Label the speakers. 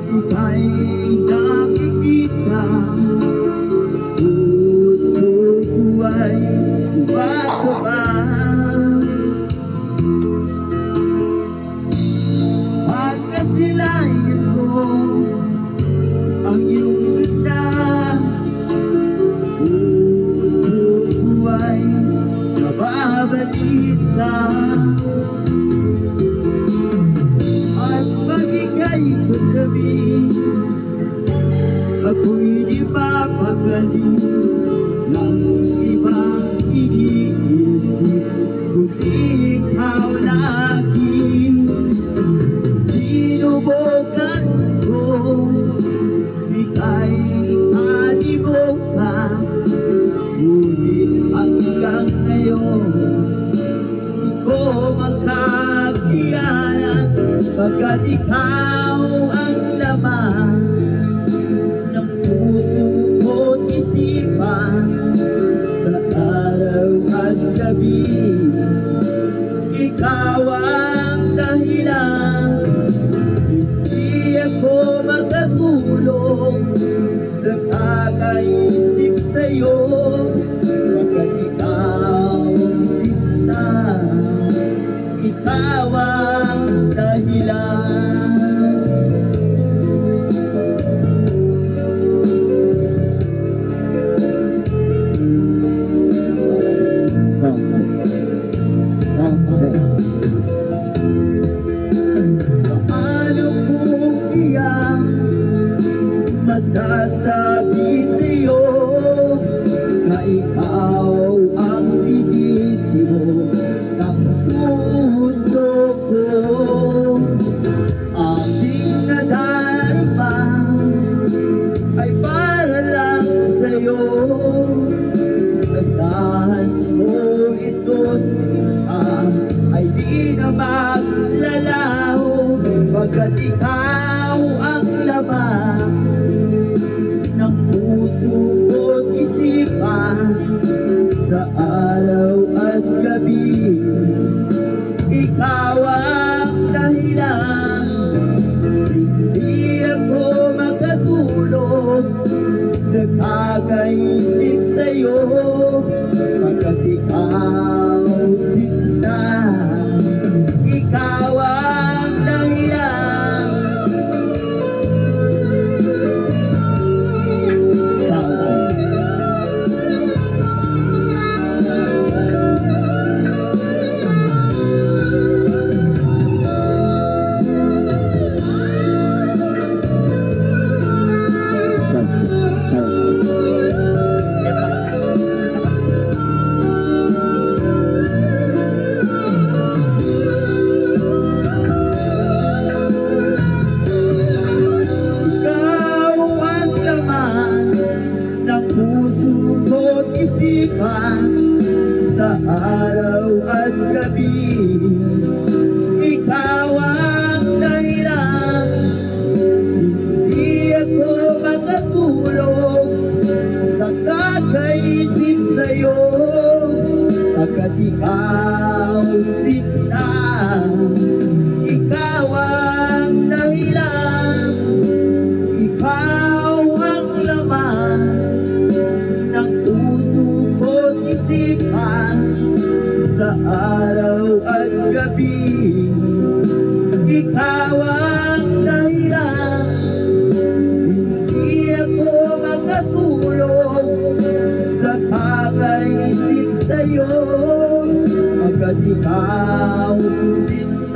Speaker 1: ika'y nakikita, puso ko ay sumasabay. Pagkasilayan mo ang iyong ganda, puso ko ay nababalisa. At pag ika'y katabi, ako'y di mapakali ng ibang iniisip, kundi ikaw lagi. Sinubukan ko, ika'y kalimutan, ngunit hanggang ngayon di ko magkakayanan, pagkat ikaw ang laman ng puso ko't isipan. Sa araw at gabi, ikaw ang dahilan. Hindi ako makatulog sa kakaisip sa'yo, pagkat ikaw sinta, ikaw ang dahilan. Paano kung iyan masasabi sa'yo na ikaw ang ibig ng puso ko? Aking nadarama ay para lang sa'yo. Bastahan mo ito ay di na maglalaho, pagkat ikaw ang laman ng puso ko't isipan. Sa araw at gabi, ikaw ang dahilan. Hindi ako makatulog sa kakaisip sa'yo, pagkat ikaw sinta, ikaw ang dahilan. Puso ko't isipan, sa araw at gabi, ikaw ang dahilan. Hindi ako makatulog sa kakaisip sa'yo, pagkat ikaw sinta, ikaw ang dahilan. Ikaw ang laman ng puso ko't isipan. Sa araw at gabi, ikaw ang dahilan. Hindi ako makatulog sa kakaisip sa'yo, pagkat ikaw sinta.